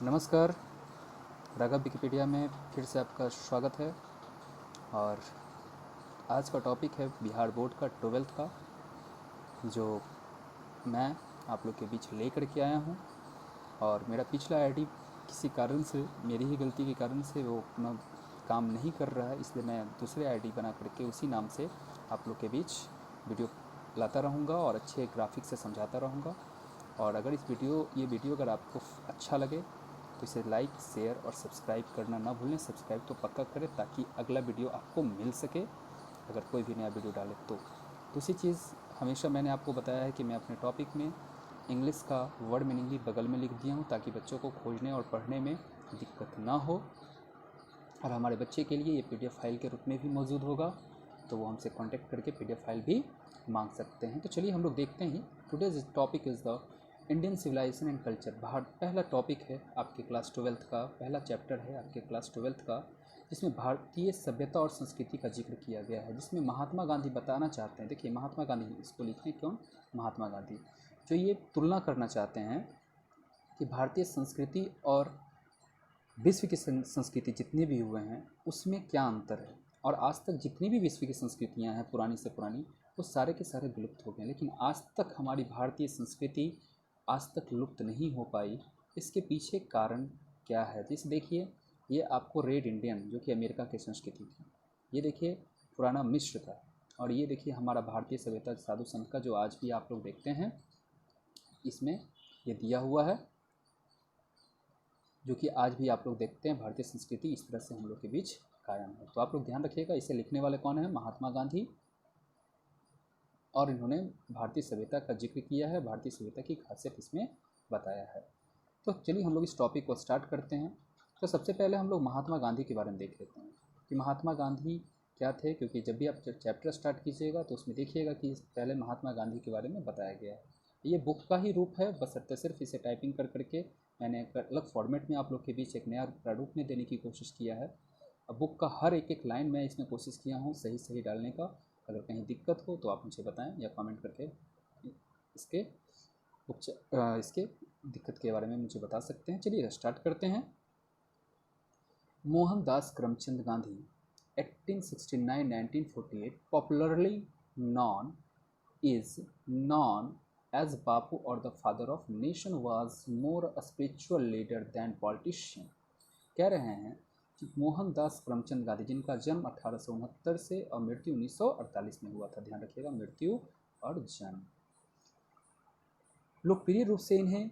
नमस्कार। राघव विकिपीडिया में फिर से आपका स्वागत है। और आज का टॉपिक है बिहार बोर्ड का 12th का, जो मैं आप लोग के बीच लेकर के आया हूँ। और मेरा पिछला आईडी किसी कारण से, मेरी ही गलती के कारण से वो अपना काम नहीं कर रहा है, इसलिए मैं दूसरे आईडी बना करके उसी नाम से आप लोग के बीच वीडियो लाता रहूँगा और अच्छे ग्राफिक्स से समझाता रहूँगा। और अगर ये वीडियो अगर आपको अच्छा लगे तो इसे लाइक, शेयर और सब्सक्राइब करना ना भूलें। सब्सक्राइब तो पक्का करें ताकि अगला वीडियो आपको मिल सके अगर कोई भी नया वीडियो डाले तो। दूसरी चीज़, हमेशा मैंने आपको बताया है कि मैं अपने टॉपिक में इंग्लिश का वर्ड मीनिंग भी बगल में लिख दिया हूँ ताकि बच्चों को खोजने और पढ़ने में दिक्कत ना हो। और हमारे बच्चे के लिए ये PDF फाइल के रूप में भी मौजूद होगा, तो वो हमसे कांटेक्ट करके PDF फाइल भी मांग सकते हैं। तो चलिए हम लोग देखते हैं। Today's topic is the Indian civilization and culture. पहला टॉपिक है आपके क्लास 12th का, पहला चैप्टर है आपके क्लास 12th का, जिसमें भारतीय सभ्यता और संस्कृति का जिक्र किया गया है, जिसमें महात्मा गांधी बताना चाहते हैं। देखिए, महात्मा गांधी, इसको लिखें क्यों महात्मा गांधी, जो ये तुलना करना चाहते हैं कि भारतीय संस्कृति और विश्व की संस्कृति जितने भी हुए हैं उसमें क्या अंतर है। और आज तक जितनी भी विश्व की संस्कृतियां हैं पुरानी से पुरानी, वो सारे के सारे विलुप्त हो गए, लेकिन आज तक हमारी भारतीय संस्कृति आज तक लुप्त नहीं हो पाई। इसके पीछे कारण क्या है? जैसे देखिए, ये आपको रेड इंडियन, जो कि अमेरिका की संस्कृति थी, ये देखिए पुराना मिस्र का, और ये देखिए हमारा भारतीय सभ्यता साधु संत का, जो आज भी आप लोग देखते हैं, इसमें ये दिया हुआ है, जो कि आज भी आप लोग देखते हैं। भारतीय संस्कृति इस तरह से हम लोग के बीच कायम है। तो आप लोग ध्यान रखिएगा, इसे लिखने वाले कौन है? महात्मा गांधी। और इन्होंने भारतीय सभ्यता का जिक्र किया है, भारतीय सभ्यता की खासियत इसमें बताया है। तो चलिए हम लोग इस टॉपिक को स्टार्ट करते हैं। तो सबसे पहले हम लोग महात्मा गांधी के बारे में देख लेते हैं कि महात्मा गांधी क्या थे, क्योंकि जब भी आप चैप्टर स्टार्ट कीजिएगा तो उसमें देखिएगा कि पहले महात्मा गांधी के बारे में बताया गया है। ये बुक का ही रूप है, बस सिर्फ इसे टाइपिंग कर करके मैंने एक अलग फॉर्मेट में आप लोग के बीच एक नया प्रारूप में देने की कोशिश किया है। अब बुक का हर एक एक लाइन मैं इसमें कोशिश किया हूँ सही सही डालने का। अगर कहीं दिक्कत हो तो आप मुझे बताएं या कमेंट करके इसके इसके दिक्कत के बारे में मुझे बता सकते हैं। चलिए स्टार्ट करते हैं। Mohandas Karamchand Gandhi 1869-1948, popularly known is known as Bapu or the father of nation, was more a spiritual leader than politician। कह रहे हैं कि मोहनदास करमचंद गांधी, जिनका जन्म 1869 से और मृत्यु 1948 में हुआ था, ध्यान रखिएगा, मृत्यु और जन्म। लोकप्रिय रूप से इन्हें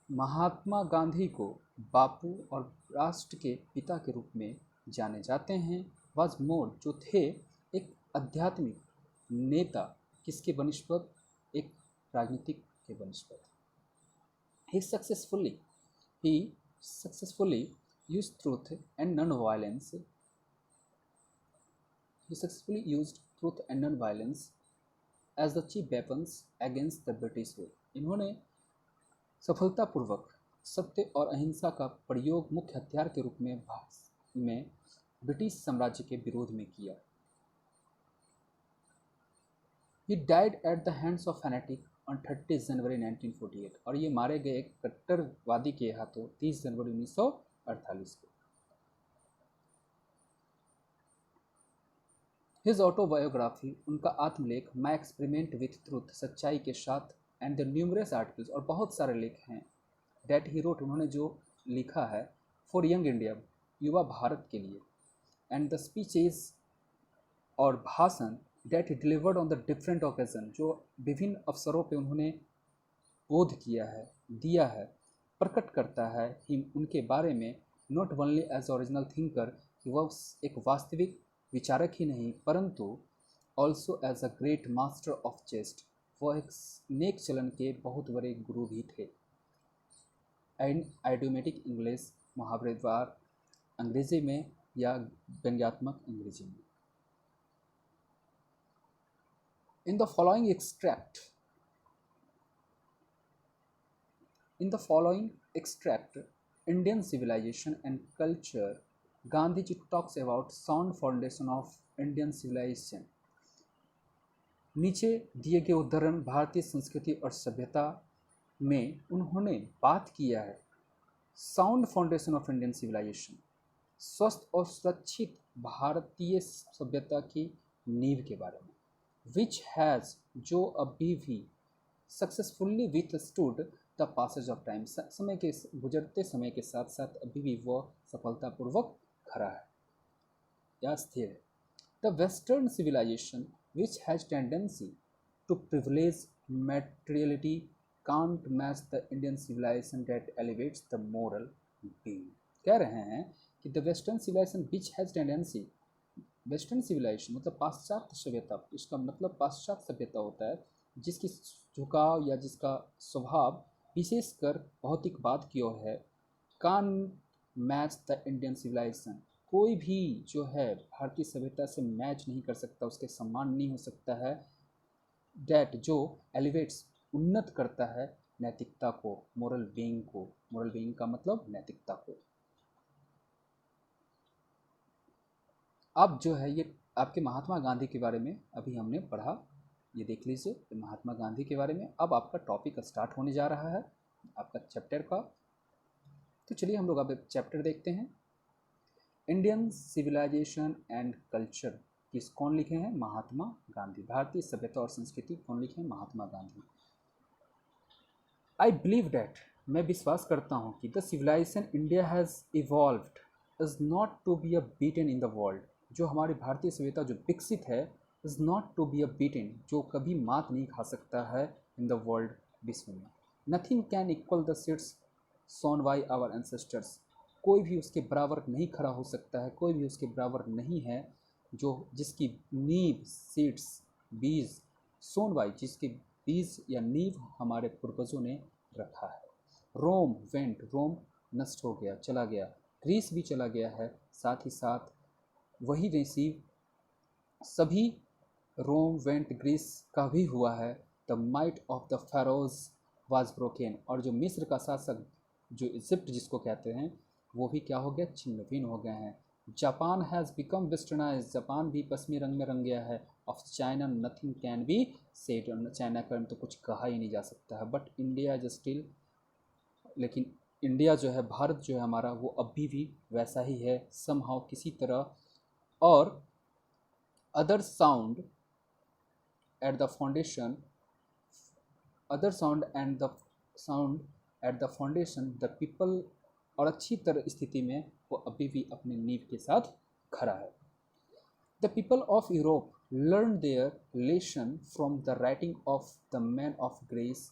महात्मा गांधी को बापू और राष्ट्र के पिता के रूप में जाने जाते हैं। वाज मोर, जो थे एक आध्यात्मिक नेता, किसके बनस्पत? एक राजनीतिक के बनस्पत। ही successfully used truth and non-violence. He successfully used truth and non-violence as the chief weapons against the British rule। इन्होंने सफलतापूर्वक सत्य और अहिंसा का प्रयोग मुख्य हथियार के रूप में ब्रिटिश साम्राज्य के विरोध में किया। He died at the hands of fanatic on 30 जनवरी 1948, और ये मारे गए एक कट्टरवादी के हाथों 30 जनवरी 1948 को। हिज ऑटोबायोग्राफी, उनका आत्मलेख, माई एक्सपेरिमेंट विथ ट्रूथ, सच्चाई के साथ, एंड द न्यूमरस आर्टिकल्स, और बहुत सारे लेख हैं, डेट ही रोट, उन्होंने जो लिखा है, फॉर यंग इंडिया, युवा भारत के लिए, एंड द स्पीचेज, और भाषण, that he delivered on the different occasion, जो विभिन्न अवसरों पे उन्होंने बोध किया है, दिया है, प्रकट करता है उनके बारे में, not only as original thinker, कि वह एक वास्तविक विचारक ही नहीं, परंतु also as a great master of jest, वह एक नेक चलन के बहुत बड़े गुरु भी थे। एंड आइडियोमेटिक इंग्लिश, मुहावरेदार अंग्रेजी में या व्यंग्यात्मक अंग्रेजी में। In the following extract, Indian civilization and culture, Gandhiji talks about sound foundation of Indian civilization। नीचे दिए गए उदाहरण भारतीय संस्कृति और सभ्यता में उन्होंने बात किया है sound foundation of Indian civilization, स्वस्थ और सुरक्षित भारतीय सभ्यता की नींव के बारे में। विच हैज़, जो अभी भी successfully withstood the passage of time, समय के गुजरते समय के साथ साथ अभी भी वह सफलतापूर्वक खड़ा है या स्थिर है। The western civilization which has tendency to privilege materiality can't match the Indian civilization that elevates the moral being। कह रहे हैं कि the western civilization which has tendency, western civilization मतलब पाश्चात्य सभ्यता, इसका मतलब पाश्चात्य सभ्यता होता है जिसकी झुकाव या जिसका स्वभाव विशेषकर भौतिकवाद की ओर है। कान मैच द इंडियन सिविलाइजेशन, कोई भी जो है भारतीय सभ्यता से मैच नहीं कर सकता, उसके समान नहीं हो सकता है। डैट, जो एलिवेट्स, उन्नत करता है नैतिकता को, मोरल बीइंग को। मोरल बीइंग का मतलब नैतिकता को। अब जो है ये आपके महात्मा गांधी के बारे में अभी हमने पढ़ा, ये देख लीजिए महात्मा गांधी के बारे में। अब आपका टॉपिक स्टार्ट होने जा रहा है आपका चैप्टर का। तो चलिए हम लोग अब चैप्टर देखते हैं। इंडियन सिविलाइजेशन एंड कल्चर किस कौन लिखे हैं? महात्मा गांधी। भारतीय सभ्यता और संस्कृति कौन लिखे हैं? Mahatma Gandhi. I believe that, मैं विश्वास करता हूँ कि the civilization India has evolved is not to be a beaten in the world, जो हमारी भारतीय सभ्यता जो विकसित है, is not to be a beaten, जो कभी मात नहीं खा सकता है इन द वर्ल्ड, विश्व में। Nothing can equal the seeds sown by our ancestors, कोई भी उसके बराबर नहीं खड़ा हो सकता है, कोई भी उसके बराबर नहीं है जो जिसकी नींव, सीड्स, बीज, सोन बाई, जिसके बीज या नींव हमारे पूर्वजों ने रखा है। रोम वेंट, रोम नष्ट हो गया, चला गया। ग्रीस भी चला गया है, साथ ही साथ वही रिसीव सभी रोम वेंट ग्रीस का भी हुआ है। The might of the Feroz was broken, और जो मिस्र का शासक जो इजिप्ट जिसको कहते हैं वो भी क्या हो गया? छिन्न भिन्न हो गए हैं। Japan has become westernize, Japan भी पश्चिमी रंग में रंग गया है। Of China nothing can be said, China का तो कुछ कहा ही नहीं जा सकता है। बट इंडिया इज स्टिल, लेकिन इंडिया जो है, भारत जो है हमारा, वो अभी भी वैसा ही है समहाउ किसी तरह। और other sound at the foundation, other sound and the sound at the foundation the people, और अच्छी तरह स्थिति में वो अभी भी अपने नींव के साथ खड़ा है। The people of Europe learn their lesson from the writing of the man of Greece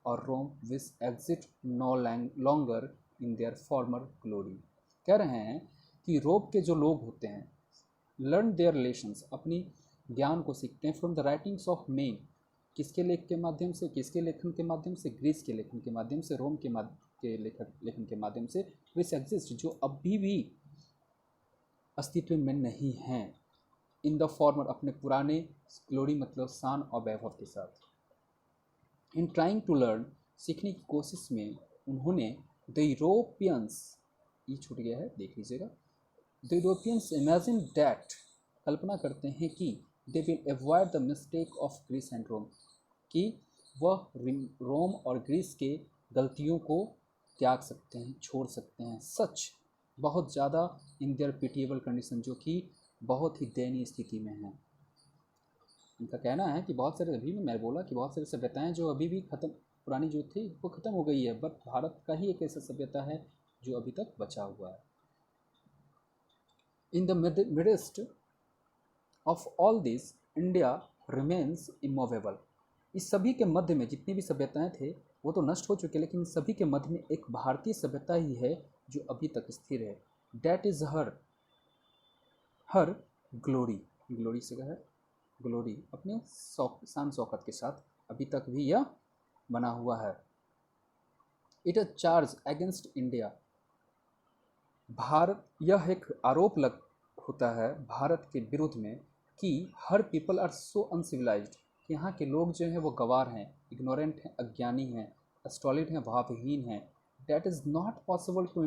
और Rome which exist no longer in their former glory. कह रहे हैं कि यूरोप के जो लोग होते हैं, लर्न देयर लेसन्स, अपनी ज्ञान को सीखते हैं, from the writings of man, किसके लेख के माध्यम से, किसके लेखन के माध्यम से? ग्रीस के लेखन के माध्यम से, रोम के लेखन के माध्यम से, विच एग्जिस्ट, जो अभी भी अस्तित्व में नहीं हैं, इन द फॉर्मर, अपने पुराने, ग्लोरी मतलब शान और वैभव के साथ। इन ट्राइंग टू लर्न, सीखने की कोशिश में उन्होंने द यूरोपियंस, ये छूट गया है देख लीजिएगा, द यूरोपियंस इमेजिन डैट, कल्पना करते हैं कि they will avoid the mistake of Greece and Rome, कि वह रोम और ग्रीस के गलतियों को त्याग सकते हैं, छोड़ सकते हैं। सच, बहुत ज़्यादा इन देयर पिटिएबल कंडीशन, जो कि बहुत ही दयनीय स्थिति में हैं। इनका कहना है कि बहुत सारे, अभी मैं बोला कि बहुत सारी सभ्यताएं जो अभी भी खत्म, पुरानी जो थी वो खत्म हो गई है, बट भारत का ही एक ऐसा सभ्यता है जो अभी तक बचा हुआ है। In the midst of all this India remains immovable, इस सभी के मध्य में जितनी भी सभ्यताएं थे वो तो नष्ट हो चुके, लेकिन सभी के मध्य में एक भारतीय सभ्यता ही है जो अभी तक स्थिर है। That is her glory, glory से है ग्लोरी, अपने शान शौकत के साथ अभी तक भी यह बना हुआ है। It is charge against India, Bharat, यह एक आरोप लग होता है भारत के विरुद्ध में कि her people are so uncivilized, यहाँ के लोग जो हैं वो गवार हैं, इग्नोरेंट हैं, अज्ञानी हैं, स्टॉलिड हैं, भावहीन हैं। That is not possible to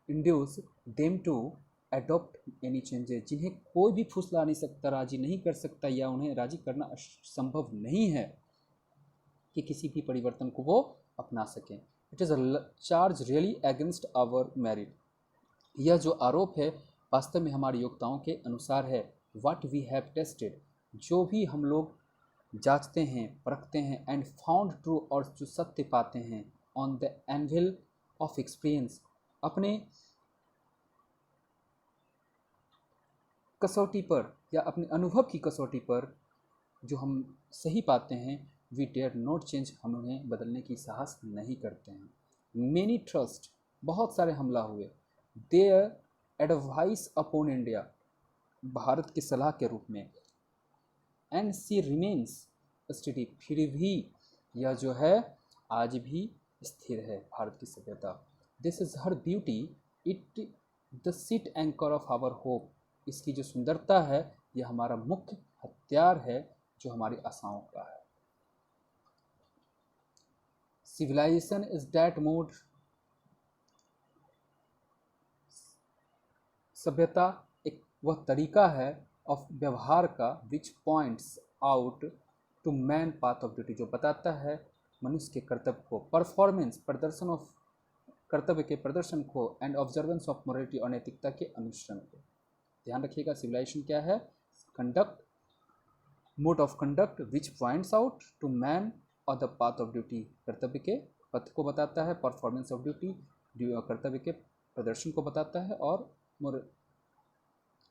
induce them to adopt any changes, जिन्हें कोई भी फुसला नहीं सकता, राजी नहीं कर सकता, या उन्हें राजी करना संभव नहीं है कि किसी भी परिवर्तन को वो अपना सकें। It is a charge really against our merit. यह जो आरोप है वास्तव में हमारी योग्यताओं के अनुसार है। व्हाट वी हैव टेस्टेड, जो भी हम लोग जांचते हैं परखते हैं, एंड फाउंड ट्रू, और जो सत्य पाते हैं, on the anvil of experience, अपने कसौटी पर या अपने अनुभव की कसौटी पर जो हम सही पाते हैं, वी डेयर नॉट चेंज, हम उन्हें बदलने की साहस नहीं करते हैं। मेनी ट्रस्ट, बहुत सारे हमला हुए, their advice upon India, Bharat की सलाह के रूप में, एंड सी रिमेन्स स्टडी, फिर भी यह जो है आज भी स्थिर है भारत की सभ्यता। This is her beauty, it the sheet anchor of our hope, इसकी जो सुंदरता है यह हमारा मुख्य हथियार है जो हमारी आशाओं का है। सिविलाइजेशन इज दैट मोड, सभ्यता एक वह तरीका है ऑफ व्यवहार का, which points out to man path of duty, जो बताता है मनुष्य के कर्तव्य को, परफॉर्मेंस, प्रदर्शन ऑफ कर्तव्य के प्रदर्शन को, एंड ऑब्जर्वेंस ऑफ मोरलिटी, और नैतिकता के अनुसरण को। ध्यान रखिएगा सिविलाइजेशन क्या है, conduct, mode of conduct which points out to man और द पाथ ऑफ ड्यूटी, कर्तव्य के पथ को बताता है, परफॉर्मेंस ऑफ ड्यूटी, कर्तव्य के प्रदर्शन को बताता है, और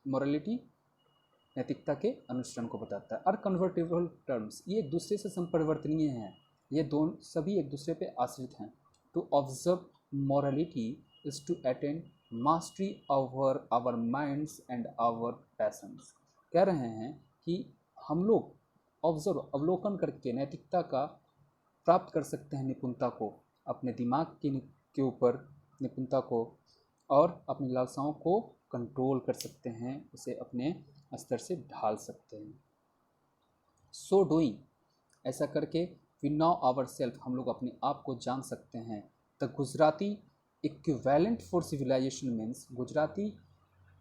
मोरलिटी, नैतिकता के अनुसरण को बताता है। अनकन्वर्टेबल टर्म्स, ये एक दूसरे से संपरिवर्तनीय हैं, ये दोनों सभी एक दूसरे पे आश्रित हैं। To observe morality is to attain mastery over our minds and our passions. कह रहे हैं कि हम लोग ऑब्जर्व, अवलोकन करके नैतिकता का प्राप्त कर सकते हैं, निपुणता को, अपने दिमाग के ऊपर निपुणता को, और अपनी लालसाओं को कंट्रोल कर सकते हैं, उसे अपने स्तर से ढाल सकते हैं। सो डूइंग, ऐसा करके, वी नो आवर सेल्फ, हम लोग अपने आप को जान सकते हैं। The Gujarati equivalent for civilization means, Gujarati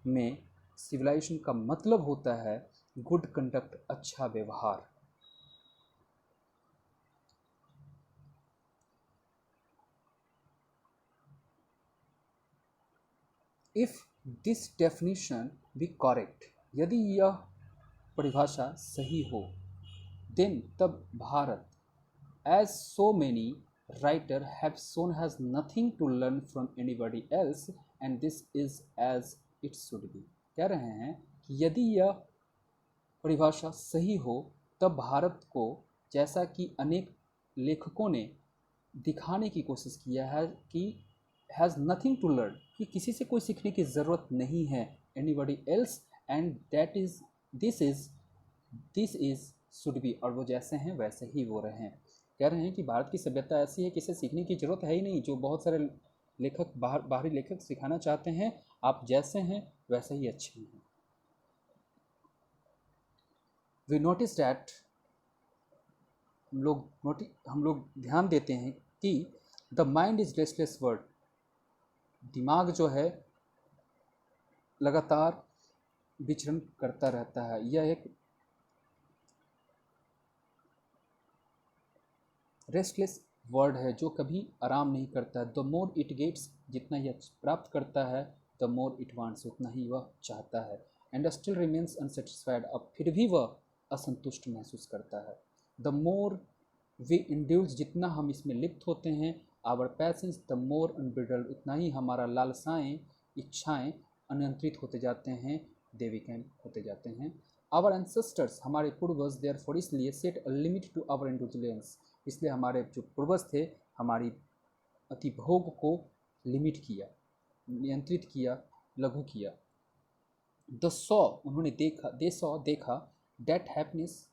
में सिविलाइजेशन का मतलब होता है गुड कंडक्ट, अच्छा व्यवहार। If this definition be correct, यदि यह परिभाषा सही हो, देन तब Bharat, as so many writer have shown, has nothing to learn from anybody else, and this is as it should be। कह रहे हैं कि यदि यह परिभाषा सही हो तब भारत को, जैसा कि अनेक लेखकों ने दिखाने की कोशिश किया है कि हैज़ नथिंग टू लर्न, कि किसी से कोई सीखने की ज़रूरत नहीं है, anybody else, and that is this is should be, और वो जैसे हैं वैसे ही वो रहें। कह रहे हैं कि भारत की सभ्यता ऐसी है कि इसे सीखने की ज़रूरत है ही नहीं, जो बहुत सारे लेखक बाहरी लेखक सिखाना चाहते हैं, आप जैसे हैं वैसे ही अच्छे हैं। वी नोटिस डैट, हम लोग ध्यान देते हैं कि the mind is restless word, दिमाग जो है लगातार विचरण करता रहता है, यह एक रेस्टलेस वर्ड है जो कभी आराम नहीं करता है। द मोर इट गेट्स, जितना यह प्राप्त करता है, द मोर इट वांट्स, उतना ही वह चाहता है, एंड स्टिल रिमेन्स अनसेटिस्फाइड, अब फिर भी वह असंतुष्ट महसूस करता है। द मोर वी इंड्यूल्स, जितना हम इसमें लिप्त होते हैं, our patience the more unbridled, उतना ही हमारा लालसाएँ, इच्छाएँ अनियंत्रित होते जाते हैं, दे वीकेंड होते जाते हैं। आवर एंसेस्टर्स, हमारे पूर्वज, देयरफॉर, इसलिए, set a limit to our indulgences, इसलिए हमारे जो पूर्वज थे हमारी अतिभोग को लिमिट किया, नियंत्रित किया, लघु किया। द सॉ, उन्होंने देखा, दे सॉ, देखा, डेट हैप्पीनेस,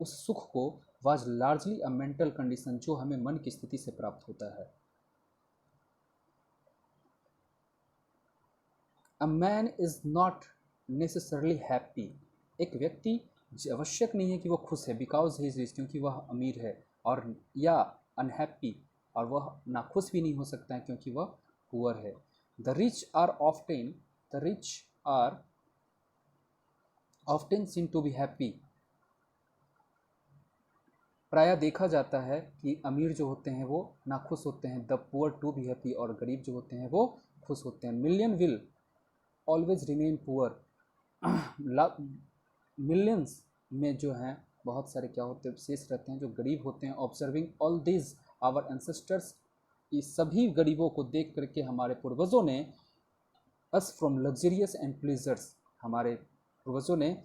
उस सुख को, was largely a mental condition, जो हमें मन की स्थिति से प्राप्त होता है। A man is not necessarily happy, एक व्यक्ति आवश्यक नहीं है कि वह खुश है, बिकॉज ही इज रिच, क्योंकि वह अमीर है, और या अनहैप्पी, और वह नाखुश भी नहीं हो सकता है क्योंकि वह पुअर है। The rich are often seen to be happy, प्रायः देखा जाता है कि अमीर जो होते हैं वो नाखुश होते हैं, the poor to be happy, और गरीब जो होते हैं वो खुश होते हैं। Million will always remain poor, millions में जो हैं बहुत सारे क्या होते हैं, शेष रहते हैं जो गरीब होते हैं। Observing all this our ancestors, इस सभी गरीबों को देख करके हमारे पूर्वजों ने us from luxurious and pleasures, हमारे पूर्वजों ने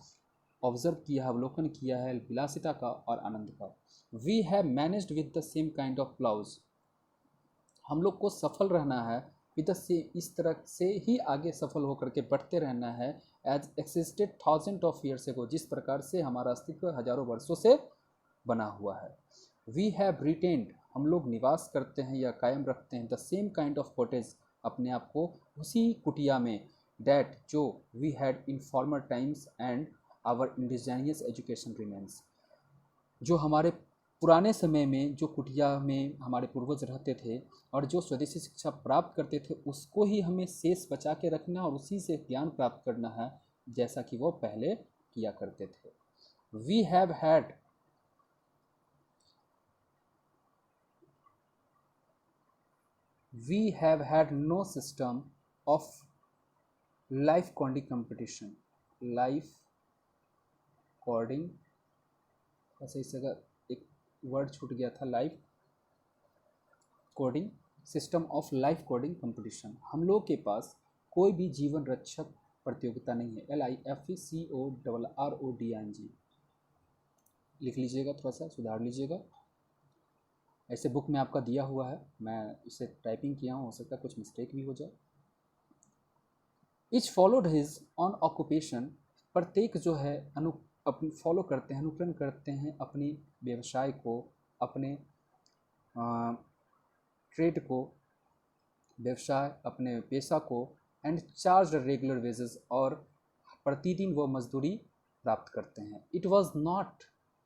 ऑब्जर्व किया, अवलोकन किया है विलासिता का और आनंद का। We have managed with the same kind of ploughs, हम लोग को सफल रहना है विद से, इस तरह से ही आगे सफल होकर के बढ़ते रहना है। As existed thousand of years ago, जिस प्रकार से हमारा अस्तित्व हजारों वर्षों से बना हुआ है। वी हैव रिटेन्ड, हम लोग निवास करते हैं या कायम रखते हैं the same kind of cottage, अपने आप को उसी कुटिया में, डैट जो we had in former times and our indigenous education remains, जो हमारे पुराने समय में जो कुटिया में हमारे पूर्वज रहते थे और जो स्वदेशी शिक्षा प्राप्त करते थे, उसको ही हमें शेष बचा के रखना और उसी से ज्ञान प्राप्त करना है जैसा कि वो पहले किया करते थे। We have had no system of life coding competition, life coding, ऐसे इस जगह एक वर्ड छूट गया था, life coding, system of life coding competition, हम लोग के पास कोई भी जीवन रक्षक प्रतियोगिता नहीं है। LIFECORRODING लिख लीजिएगा, थोड़ा सा सुधार लीजिएगा, ऐसे बुक में आपका दिया हुआ है, मैं इसे टाइपिंग किया हूँ, हो सकता है कुछ मिस्टेक भी हो जाए। Etch followed his on occupation, प्रत्येक जो है अपनी फॉलो करते हैं, अनुकरण करते हैं अपनी व्यवसाय को, अपने ट्रेड को, व्यवसाय अपने पेशा को, एंड चार्ज रेगुलर वेजेस, और प्रतिदिन वो मजदूरी प्राप्त करते हैं। इट वॉज नॉट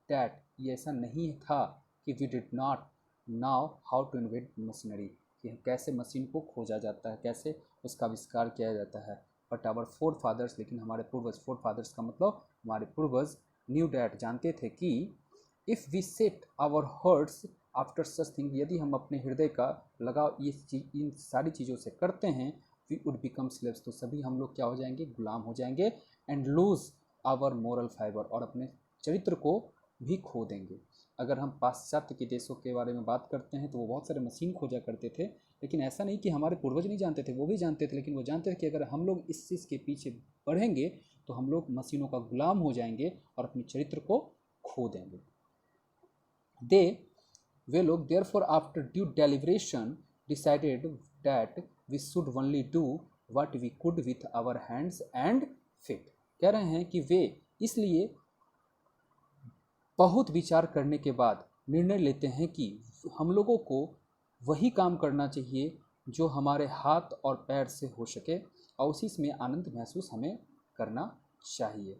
डैट, ये ऐसा नहीं था कि we did not know how to invent machinery, कि कैसे मशीन को खोजा जाता है, कैसे उसका आविष्कार किया जाता है। बट आवर फोर फादर्स, लेकिन हमारे पूर्वज, फोर फादर्स का मतलब हमारे पूर्वज, न्यू डैट, जानते थे कि if we set our hearts after such thing, यदि हम अपने हृदय का लगाव ये इन सारी चीज़ों से करते हैं, वी वुड बिकम स्लेव्स, तो सभी हम लोग क्या हो जाएंगे, गुलाम हो जाएंगे। And lose our moral fibre, और अपने चरित्र को भी खो देंगे। अगर हम पाश्चात्य के देशों के बारे में बात करते हैं तो वो बहुत सारे मशीन खोजा करते थे, लेकिन ऐसा नहीं कि हमारे पूर्वज नहीं जानते थे, वो भी जानते थे, लेकिन वो जानते थे कि अगर हम लोग इस चीज़ के पीछे बढ़ेंगे तो हम लोग मशीनों का गुलाम हो जाएंगे और अपने चरित्र को खो देंगे। वे लोग therefore after due deliberation decided that we should only do what we could with our hands and feet, कह रहे हैं कि वे इसलिए बहुत विचार करने के बाद निर्णय लेते हैं कि हम लोगों को वही काम करना चाहिए जो हमारे हाथ और पैर से हो सके, और उसी में आनंद महसूस हमें करना चाहिए।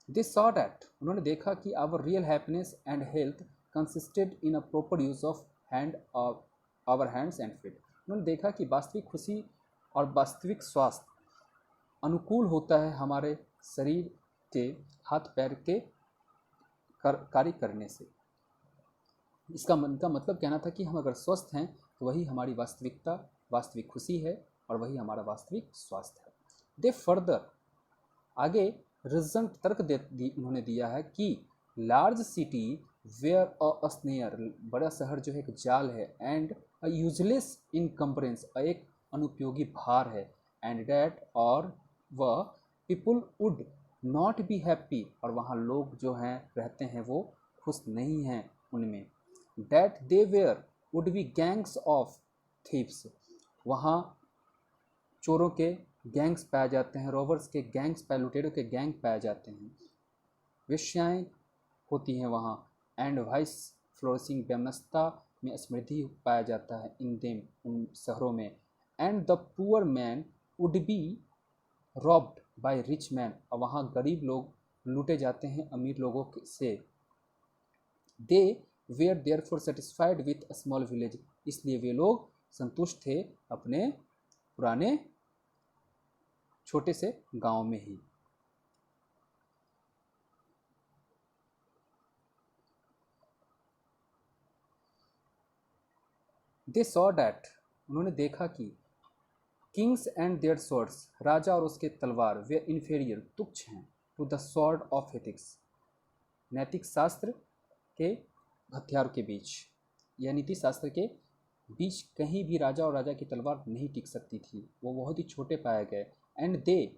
दे सॉ डैट, उन्होंने देखा कि our real happiness and health consisted in a proper use of our hands and feet, उन्होंने देखा कि वास्तविक खुशी और वास्तविक स्वास्थ्य अनुकूल होता है हमारे शरीर के हाथ पैर के कार्य करने से। इसका मन का मतलब कहना था कि हम अगर स्वस्थ हैं तो वही हमारी वास्तविकता, वास्तविक खुशी है, और वही हमारा वास्तविक स्वास्थ्य है। दे फर्दर, आगे रिजन तर्क उन्होंने दिया है कि large city were a snare, बड़ा शहर जो है एक जाल है, एंड अ यूजलेस इनकम्बरेंस, एक अनुपयोगी भार है, एंड डैट, और वह people would not be happy, और वहाँ लोग जो हैं रहते हैं वो खुश नहीं हैं उनमें। That there would be gangs of thieves, वहाँ चोरों के गैंग्स पाए जाते हैं, रॉबर्स के गैंग्स पाए, लुटेरों के गैंग पाए जाते हैं, वेश्याएँ होती हैं वहाँ, एंड वाइस फ्लोरिशिंग, वैमनस्यता में समृद्धि पाया जाता है इन देम, उन शहरों में। And the poor man would be robbed by rich man, और वहाँ गरीब लोग लूटे जाते हैं अमीर लोगों से। They were therefore satisfied with a small village, इसलिए वे लोग संतुष्ट थे अपने पुराने छोटे से गांव में ही। दे सॉ डैट, उन्होंने देखा कि किंग्स एंड देयर स्वॉर्ड्स, राजा और उसके तलवार, वे इन्फीरियर, तुच्छ हैं, to the sword of ethics, नैतिक शास्त्र के हथियार के बीच, या नीति शास्त्र के बीच कहीं भी राजा और राजा की तलवार नहीं टिक सकती थी, वो बहुत ही छोटे पाए गए। एंड दे,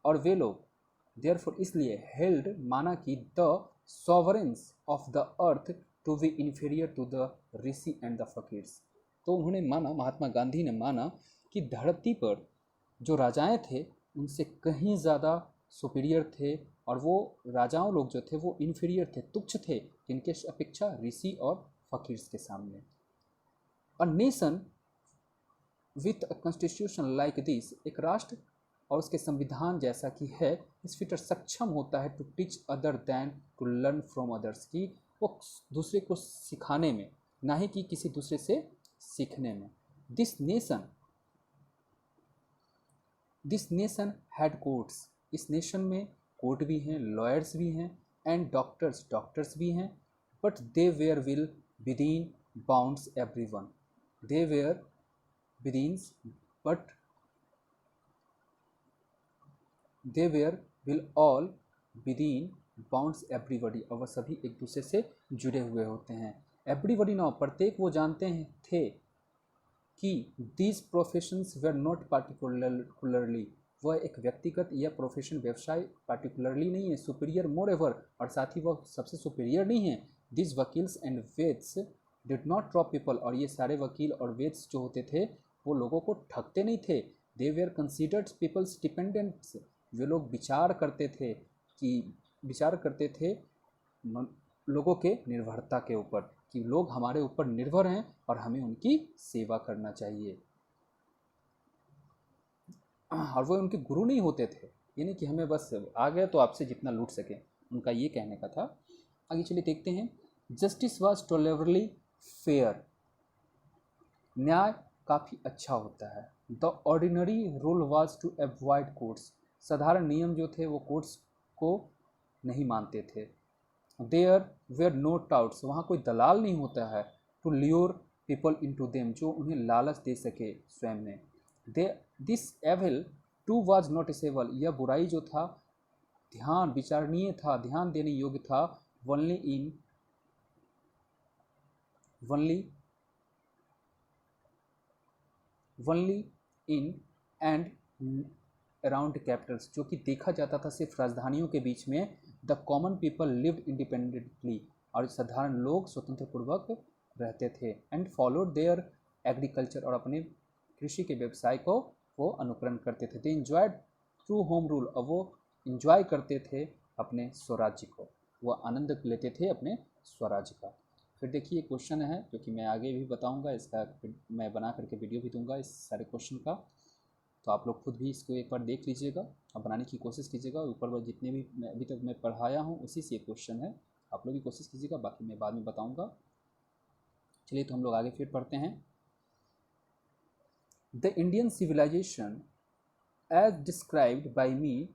और वे लोग, देयरफॉर इसलिए, हेल्ड माना कि the sovereigns of the earth to be inferior to the rishi and the fakirs, तो उन्होंने माना, महात्मा गांधी ने माना कि धरती पर जो राजाएं थे उनसे कहीं ज़्यादा सुपीरियर थे, और वो राजाओं लोग जो थे वो इन्फीरियर थे, तुच्छ थे, जिनके अपेक्षा ऋषि और फकीर्स के सामने। A nation with a constitution like this, एक राष्ट्र और उसके संविधान जैसा कि है, इस फिटर सक्षम होता है to teach other than to learn from others, की वो दूसरे को सिखाने में, ना ही कि किसी दूसरे से सीखने में। दिस नेशन हैड कोर्ट्स, इस नेशन में कोर्ट भी हैं, लॉयर्स भी हैं, एंड डॉक्टर्स भी हैं, but they were well within bounds everyone, they were within, but they were well all within bounds everybody, और वह सभी एक दूसरे से जुड़े हुए होते हैं। एवरीबडी नाउ, प्रत्येक वो जानते हैं थे कि these professions were not particularly, वह एक व्यक्तिगत या प्रोफेशन व्यवसाय पार्टिकुलरली नहीं है, सुपीरियर मोर एवर, और साथ ही वह सबसे सुपीरियर नहीं है। This vakils and vaids did not rob people, और ये सारे वकील और वेद्स जो होते थे वो लोगों को ठगते नहीं थे। दे वेयर कंसिडर्ड पीपल्स डिपेंडेंट्स, वे लोग विचार करते थे लोगों के निर्भरता के ऊपर, कि लोग हमारे ऊपर निर्भर हैं और हमें उनकी सेवा करना चाहिए, और वो उनके गुरु नहीं होते थे, ये नहीं कि हमें बस आ गए तो आपसे जितना लूट सके, उनका ये कहने का था। आगे चलिए देखते हैं। जस्टिस वाज टॉलरेबली फेयर, न्याय काफ़ी अच्छा होता है। The ordinary rule was to avoid courts, साधारण नियम जो थे वो कोर्ट्स को नहीं मानते थे। देयर वेयर नो टाउट्स, वहाँ कोई दलाल नहीं होता है, to lure people into them, जो उन्हें लालच दे सके स्वयं में। They this evil too was noticeable, यह बुराई जो था ध्यान विचारणीय था, ध्यान देने योग्य था, only in and around Capitals, जो कि देखा जाता था सिर्फ राजधानियों के बीच में। The common people lived independently, और साधारण लोग स्वतंत्र पूर्वक रहते थे। एंड फॉलोड देयर एग्रीकल्चर, और अपने कृषि के व्यवसाय को वो अनुकरण करते थे। दे इंजॉयड ट्रू होम रूल, और वो इंजॉय करते थे अपने स्वराज्य को, वो आनंद लेते थे अपने स्वराज्य का। फिर देखिए क्वेश्चन है जो कि मैं आगे भी बताऊंगा, इसका मैं बना करके वीडियो भी दूंगा इस सारे क्वेश्चन का, तो आप लोग खुद भी इसको एक बार देख लीजिएगा और बनाने की कोशिश कीजिएगा। ऊपर पर जितने भी अभी तक मैं पढ़ाया हूँ उसी से ये क्वेश्चन है, आप लोग भी कोशिश कीजिएगा, बाकी मैं बाद में बताऊँगा। चलिए तो हम लोग आगे फिर पढ़ते हैं। The Indian civilization as described by me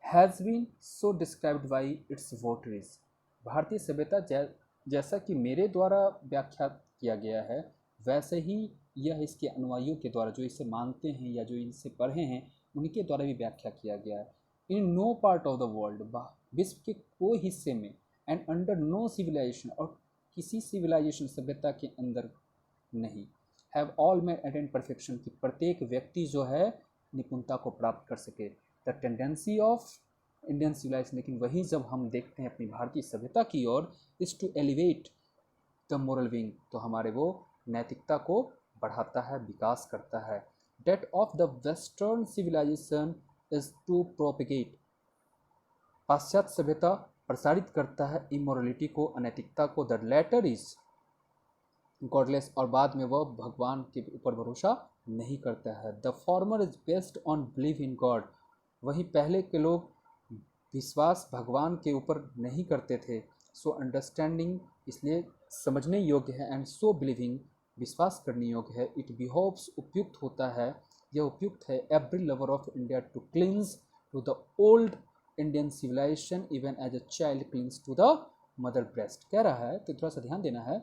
has been so described by its votaries, भारतीय सभ्यता जैसा कि मेरे द्वारा व्याख्या किया गया है वैसे ही यह इसके अनुयायियों के द्वारा, जो इसे मानते हैं या जो इनसे पढ़े हैं, उनके द्वारा भी व्याख्या किया गया है। In no part of the world, विश्व के कोई हिस्से में, एंड अंडर नो सिविलाइजेशन, और किसी सिविलाइजेशन सभ्यता के अंदर नहीं, have all man attend perfection, की प्रत्येक व्यक्ति जो है निपुणता को प्राप्त कर सके। The tendency of Indian civilization, लेकिन वहीं जब हम देखते हैं अपनी भारतीय सभ्यता की ओर, is to elevate the moral being, तो हमारे वो नैतिकता को बढ़ाता है, विकास करता है। That of the western civilization is to propagate, पाश्चात्य सभ्यता प्रसारित करता है इमोरलिटी को, अनैतिकता को। द लेटर इज गॉडलेस, और बाद में वह भगवान के ऊपर भरोसा नहीं करता है। The former is based on believe in God, वहीं पहले के लोग विश्वास भगवान के ऊपर नहीं करते थे। सो अंडरस्टैंडिंग, इसलिए समझने योग्य है, एंड सो बिलीविंग, विश्वास करने योग्य है। इट बिहोव्स, उपयुक्त होता है, यह उपयुक्त है, every lover of India to clings to the old Indian civilization even as a child clings to the mother breast. कह रहा है तो थोड़ा सा ध्यान देना है।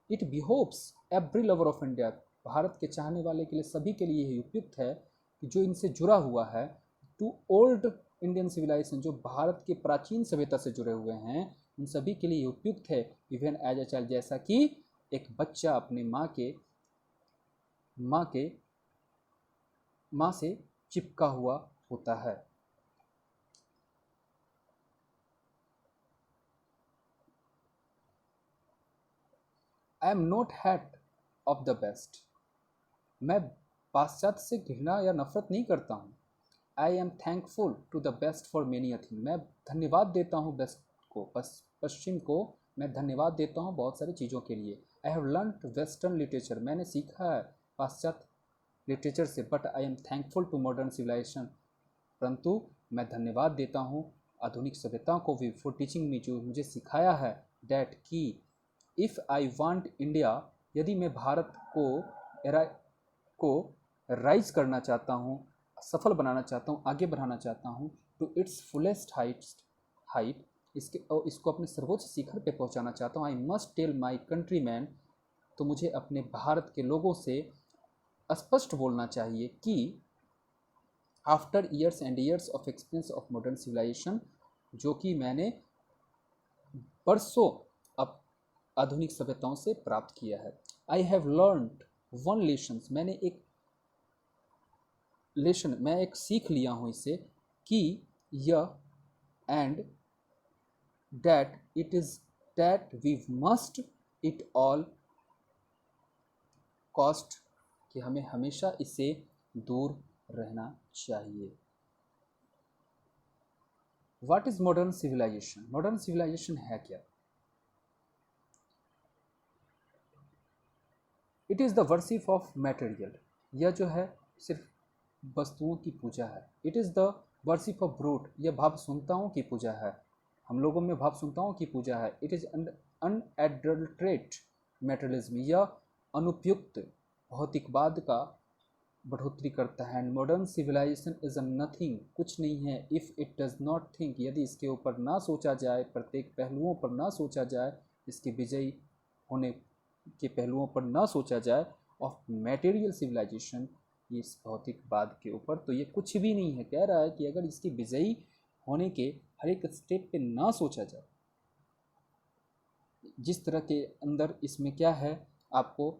It behoves, every lover of India, Bharat के चाहने वाले के लिए, सभी के लिए यह उपयुक्त है कि जो इनसे जुड़ा हुआ है, टू ओल्ड इंडियन सिविलाइजेशन, जो भारत के प्राचीन सभ्यता से जुड़े हुए हैं, उन सभी के लिए उपयुक्त है। इवन एज अ चाइल्ड, जैसा कि एक बच्चा अपने माँ से चिपका हुआ होता है। I am not hater of the west, मैं पाश्चात्य से घृणा या नफरत नहीं करता हूँ। I am thankful to the west for many a thing, मैं धन्यवाद देता हूँ बेस्ट को, पश्चिम को मैं धन्यवाद देता हूँ बहुत सारी चीज़ों के लिए। I have learn western literature, मैंने सीखा है पाश्चात्य लिटरेचर से। But I am thankful to modern civilization, परंतु मैं धन्यवाद देता हूँ आधुनिक सभ्यताओं को भी, फॉर टीचिंग मी, जो मुझे सिखाया है, डैट की इफ़ आई वांट इंडिया, यदि मैं भारत को राइज करना चाहता हूँ, सफल बनाना चाहता हूँ, आगे बढ़ाना चाहता हूँ, टू इट्स फुलेस्ट हाइट, इसको अपने सर्वोच्च शिखर पे पहुँचाना चाहता हूँ। I must tell my country man, तो मुझे अपने भारत के लोगों से स्पष्ट बोलना चाहिए कि after years and years of experience of modern civilization, जो कि मैंने बरसों अब आधुनिक सभ्यताओं से प्राप्त किया है। I have learned one lesson, मैं एक सीख लिया हूँ इससे, कि यह and that it is that we must at all cost, कि हमें हमेशा इससे दूर रहना चाहिए। What is modern civilization? Modern civilization है क्या? It is the worship of material, यह जो है सिर्फ वस्तुओं की पूजा है। It is the worship of brute, यह भाव सुनताओं की पूजा है, हम लोगों में भाव सुनताओं की पूजा है। इट इज़ अनएडल्ट्रेट मटेरियलिज्म, यह अनुपयुक्त भौतिकवाद का बढ़ोतरी करता है। And modern civilization is a nothing, कुछ नहीं है, if it does not think, यदि इसके ऊपर ना सोचा जाए, प्रत्येक पहलुओं पर ना सोचा जाए, इसके विजयी होने के पहलुओं पर ना सोचा जाए, ऑफ मटेरियल सिविलाइजेशन, इस भौतिकवाद के ऊपर, तो ये कुछ भी नहीं है। कह रहा है कि अगर इसके विजयी होने के हर एक स्टेप पे ना सोचा जाए, जिस तरह के अंदर इसमें क्या है, आपको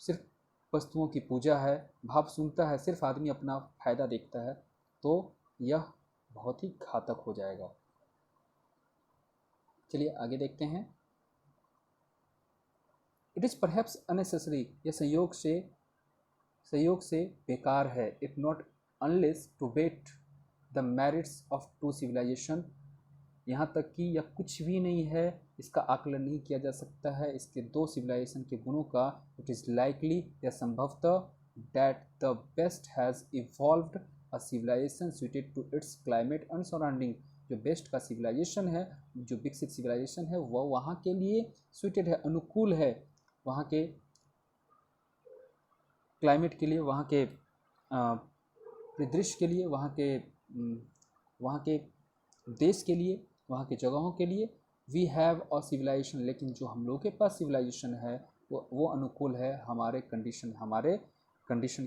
सिर्फ वस्तुओं की पूजा है, भाव सुनता है, सिर्फ आदमी अपना फायदा देखता है, तो यह बहुत ही घातक हो जाएगा। चलिए आगे देखते हैं। इट इज़ परहैप्स अननेसेसरी, यह संयोग से बेकार है। It not unless to weigh the merits of two civilization, यहाँ तक कि यह कुछ भी नहीं है, इसका आकलन नहीं किया जा सकता है इसके दो सिविलाइजेशन के गुणों का। इट इज़ लाइकली, यह संभवतः, that the west has evolved a civilization suited to its climate and surrounding, जो बेस्ट का सिविलाइजेशन है, जो विकसित सिविलाइजेशन है, वह वहाँ के लिए सुइटेड है, अनुकूल है, वहाँ के क्लाइमेट के लिए, वहाँ के परिदृश्य के लिए, वहाँ के देश के लिए, वहाँ की जगहों के लिए। वी हैव अ सिविलाइजेशन, लेकिन जो हम लोग के पास सिविलाइजेशन है वो अनुकूल है हमारे कंडीशन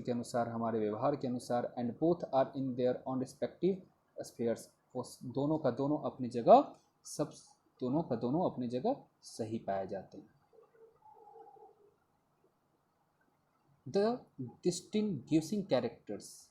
के अनुसार, हमारे व्यवहार के अनुसार। And both are in their own respective spheres, वो दोनों का दोनों अपनी जगह सही पाए जाते हैं। द डिस्टिंग्विशिंग कैरेक्टर्स,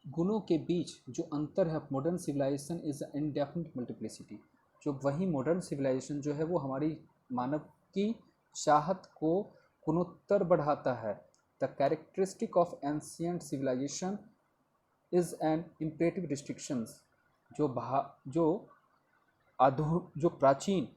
गुणों के बीच जो अंतर है modern civilization is indefinite multiplicity, जो वही मॉडर्न सिविलाइजेशन जो है वो हमारी मानव की चाहत को गुणोत्तर बढ़ाता है। The characteristic of ancient civilization is an imperative restrictions, जो प्राचीन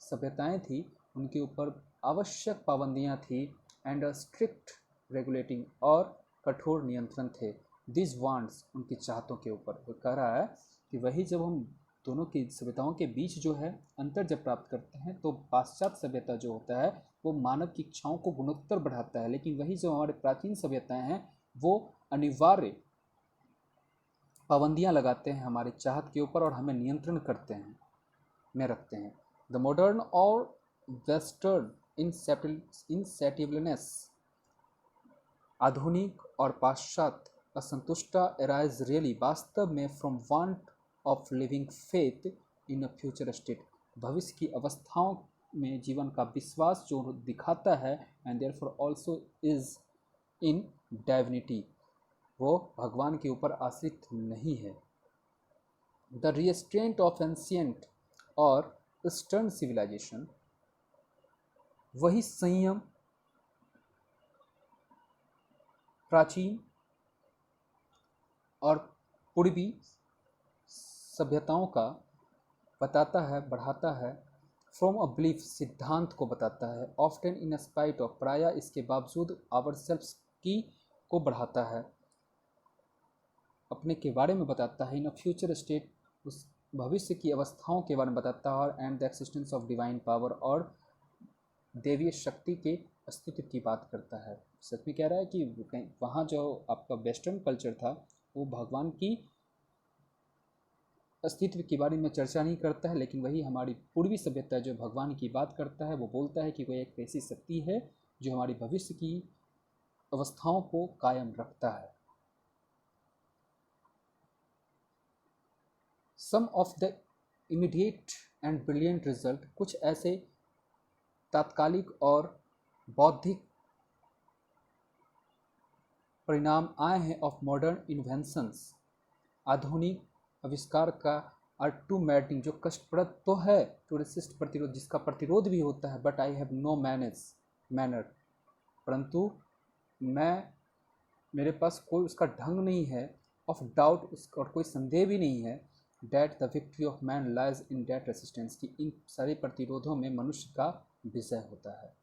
सभ्यताएं थी, उनके ऊपर आवश्यक पाबंदियां थी, एंड स्ट्रिक्ट रेगुलेटिंग, और कठोर नियंत्रण थे। दिस वांट्स, उनकी चाहतों के ऊपर। वो कह रहा है कि वही जब हम दोनों की सभ्यताओं के बीच जो है अंतर जब प्राप्त करते हैं, तो पाश्चात्य सभ्यता जो होता है वो मानव की इच्छाओं को गुणोत्तर बढ़ाता है, लेकिन वही जो हमारे प्राचीन सभ्यताएं हैं वो अनिवार्य पाबंदियां लगाते हैं हमारे चाहत के ऊपर और हमें नियंत्रण करते हैं में रखते हैं। द मॉडर्न और वेस्टर्न इंसेटिवनेस, आधुनिक और पाश्चात्य असंतुष्टा एराइज रियली वास्तव में from want of living faith in a future state, भविष्य की अवस्थाओं में जीवन का विश्वास जो दिखाता है, and therefore also is in divinity, वो भगवान के ऊपर आश्रित नहीं है। द रिस्ट्रेंट ऑफ एंशियंट और ईस्टर्न सिविलाइजेशन, वही संयम प्राचीन और पूर्वी सभ्यताओं का बताता है, बढ़ाता है, फ्रॉम अ बिलीफ, सिद्धांत को बताता है, ऑफ्टन इन स्पाइट ऑफ, प्रायः इसके बावजूद, आवर सेल्फ्स की को बढ़ाता है, अपने के बारे में बताता है, इन अ फ्यूचर स्टेट, उस भविष्य की अवस्थाओं के बारे में बताता है, और and the existence of divine power, और देवीय शक्ति के अस्तित्व की बात करता है। सच में कह रहा है कि वहाँ जो आपका वेस्टर्न कल्चर था वो भगवान की अस्तित्व के बारे में चर्चा नहीं करता है, लेकिन वही हमारी पूर्वी सभ्यता जो भगवान की बात करता है, वो बोलता है कि कोई एक ऐसी शक्ति है जो हमारी भविष्य की अवस्थाओं को कायम रखता है। Some of the immediate and brilliant result, कुछ ऐसे तात्कालिक और बौद्धिक परिणाम आए हैं ऑफ मॉडर्न इन्वेंशंस, आधुनिक आविष्कार का, आर टू मैटिंग, जो कष्टप्रद तो है, टू रेसिस्ट, प्रतिरोध, जिसका प्रतिरोध भी होता है, but I have no manner, परंतु मेरे पास कोई उसका ढंग नहीं है, ऑफ डाउट, और कोई संदेह भी नहीं है, that the victory of man lies in that resistance, की इन सारे प्रतिरोधों में मनुष्य का विजय होता है।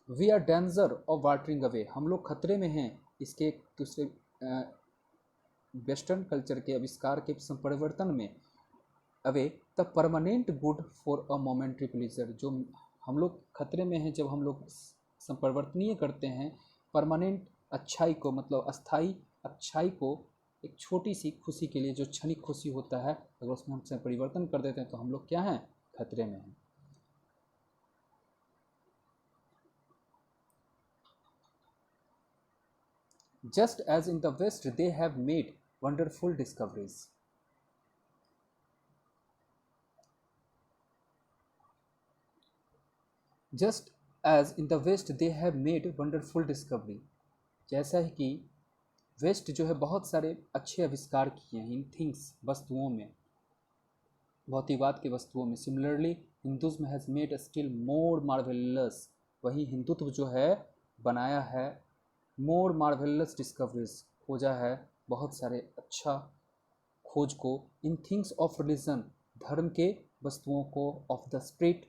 We are danger of watering away, हम लोग खतरे में हैं इसके दूसरे वेस्टर्न कल्चर के आविष्कार के परिवर्तन में, away the permanent good for a momentary pleaser, जो हम लोग खतरे में हैं जब हम लोग संपरिवर्तनीय करते हैं परमानेंट अच्छाई को, मतलब अस्थाई अच्छाई को एक छोटी सी खुशी के लिए, जो क्षणिक खुशी होता है, अगर उसमें हम परिवर्तन कर देते हैं तो हम लोग क्या हैं, खतरे में हैं। Just as in the West they have made wonderful discoveries. Just as in the West they have made wonderful discovery. जैसा है कि वेस्ट जो है बहुत सारे अच्छे आविष्कार किए हैं इन थिंग्स, वस्तुओं में, भौतिकवाद की वस्तुओं में। Similarly Hinduism has made still more marvellous, वही हिंदुत्व जो है बनाया है मोर मार्वेलस डिस्कवरीज, खोजा है बहुत सारे अच्छा खोज को, इन थिंग्स ऑफ रिलीजन, धर्म के वस्तुओं को, ऑफ द स्पिरिट,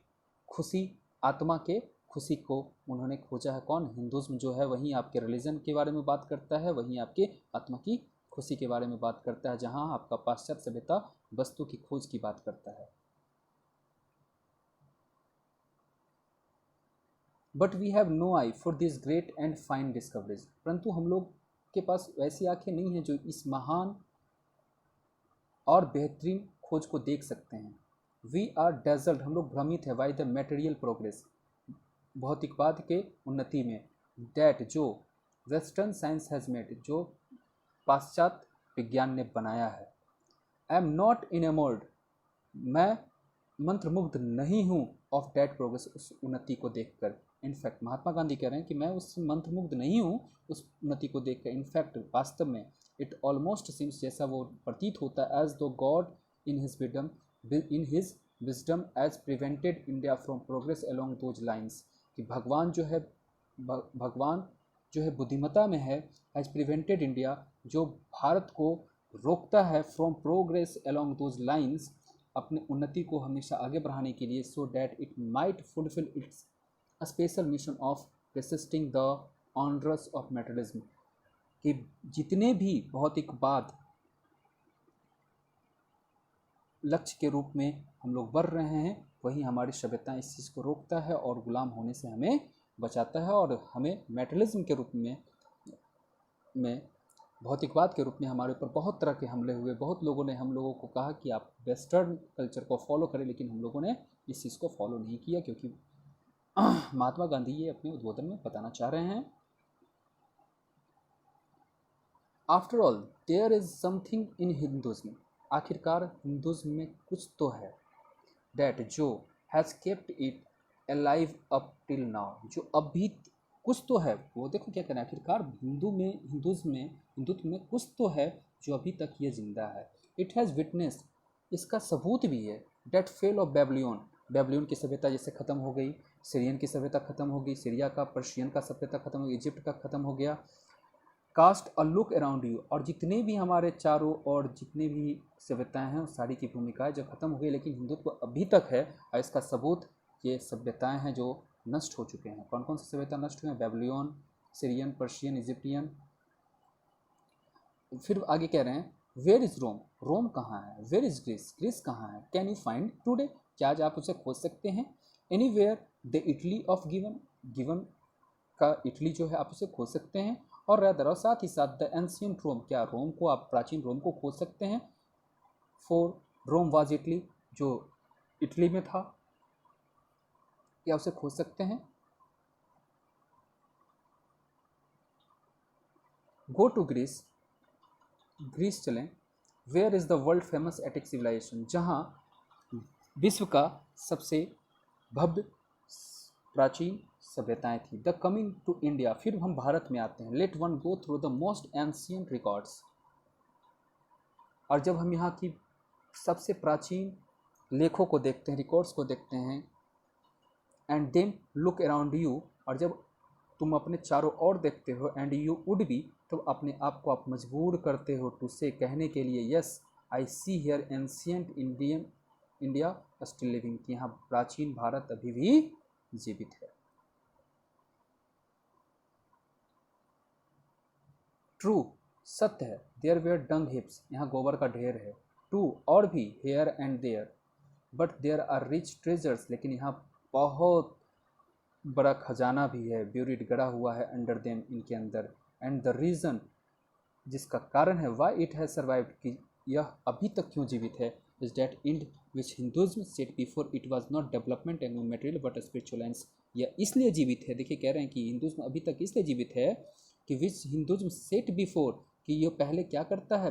खुशी, आत्मा के खुशी को उन्होंने खोजा है। कौन? हिंदुज्म जो है वहीं आपके रिलीजन के बारे में बात करता है, वहीं आपके आत्मा की खुशी के बारे में बात करता है, जहाँ आपका पाश्चात्य सभ्यता वस्तु की खोज की बात करता है। But we have no eye for this great and fine discoveries, परंतु हम लोग के पास वैसी आंखें नहीं हैं जो इस महान और बेहतरीन खोज को देख सकते हैं। वी आर डेजल्ड, हम लोग भ्रमित है, बाई द मटेरियल प्रोग्रेस, भौतिकवाद के उन्नति में, डैट जो वेस्टर्न साइंस हैज़ मेड, जो पाश्चात्य विज्ञान ने बनाया है। आई एम नॉट इनेमोर्ड, मैं मंत्रमुग्ध नहीं हूँ, ऑफ डैट प्रोग्रेस, उस उन्नति को देखकर। इनफैक्ट महात्मा गांधी कह रहे हैं कि मैं उस मंत्रमुग्ध नहीं हूँ उस उन्नति को देखकर। इनफैक्ट वास्तव में इट ऑलमोस्ट सीम्स, जैसा वो प्रतीत होता है, as though God in his wisdom has prevented India from progress along those lines, कि भगवान जो है बुद्धिमता में है, एज प्रिवेंटेड इंडिया, जो भारत को रोकता है, from progress along those lines, अपने उन्नति को हमेशा आगे बढ़ाने के लिए, so that it might fulfil its special mission of resisting the onrush of materialism, कि जितने भी भौतिकवाद लक्ष्य के रूप में हम लोग बढ़ रहे हैं, वही हमारी सभ्यता इस चीज़ को रोकता है और गुलाम होने से हमें बचाता है, और हमें मेटलिज्म के रूप में भौतिकवाद के रूप में हमारे ऊपर बहुत तरह के हमले हुए, बहुत लोगों ने हम लोगों को कहा कि आप वेस्टर्न कल्चर को फॉलो करें, लेकिन हम लोगों ने इस चीज़ को फॉलो नहीं किया, क्योंकि महात्मा गांधी ये अपने उद्बोधन में बताना चाह रहे हैं, after all there is something in Hinduism, आखिरकार हिंदुज्म में कुछ तो है, दैट जो has kept it alive up till now, जो अभी कुछ तो है, वो देखो क्या कहना है, आखिरकार हिंदुत्व में कुछ तो है जो अभी तक ये जिंदा है। इट हैज़ विटनेस, इसका सबूत भी है, that fall of Babylon, Babylon की सभ्यता जैसे ख़त्म हो गई, सीरियन की सभ्यता ख़त्म हो गई, सीरिया का, पर्शियन का सभ्यता ख़त्म हो गई, इजिप्ट का ख़त्म हो गया। Cast a look around you, और जितने भी हमारे चारों और जितने भी सभ्यताएं हैं उस सारी की भूमिकाएं जो खत्म हो गई, लेकिन हिंदुत्व अभी तक है, और इसका सबूत ये सभ्यताएं हैं जो नष्ट हो चुके हैं। कौन कौन सी सभ्यता नष्ट हुए हैं? Babylon, Syrian, Persian, Egyptian. फिर आगे कह रहे हैं वेयर इज रोम, रोम कहाँ है? वेयर इज ग्रीस, ग्रीस कहाँ है? कैन यू फाइंड टूडे, क्या आज आप उसे खोज सकते हैं? Anywhere the Italy of given, given का इटली जो है आप उसे खोज सकते हैं। और रदर, और साथ ही साथ द एंशियंट रोम, क्या रोम को आप, प्राचीन रोम को खोज सकते हैं? फॉर रोम वाज इटली, जो इटली में था, क्या उसे खोज सकते हैं? गो टू ग्रीस, ग्रीस चलें। Where is the world famous Attic civilization, जहाँ विश्व का सबसे भव्य प्राचीन सभ्यताएं थी। द कमिंग टू इंडिया, फिर हम भारत में आते हैं। Let one go through the most ancient records, और जब हम यहाँ की सबसे प्राचीन लेखों को देखते हैं, रिकॉर्ड्स को देखते हैं, and then look around you, और जब तुम अपने चारों ओर देखते हो, एंड यू वुड बी, तो अपने आप को आप मजबूर करते हो टू से, कहने के लिए, yes I see here ancient India still living, कि यहाँ प्राचीन भारत अभी भी जीवित है। ट्रू, सत्य है। देयर वेयर डंग हिप्स, यहाँ गोबर का ढेर है। टू, और भी, here and there, but there are rich treasures, लेकिन यहाँ बहुत बड़ा खजाना भी है, ब्यूरिड, गड़ा हुआ है, अंडर देम, इनके अंदर। एंड द रीज़न, जिसका कारण है, वाई इट हैज़ सर्वाइव्ड, कि यह अभी तक क्यों जीवित है, is that end which Hinduism set before it was not development and material but spiritualness, यह इसलिए जीवित है, देखिए कह रहे हैं कि हिंदुज्म अभी तक इसलिए जीवित है कि विच हिंदुज्म सेट बिफोर, कि यह पहले क्या करता है,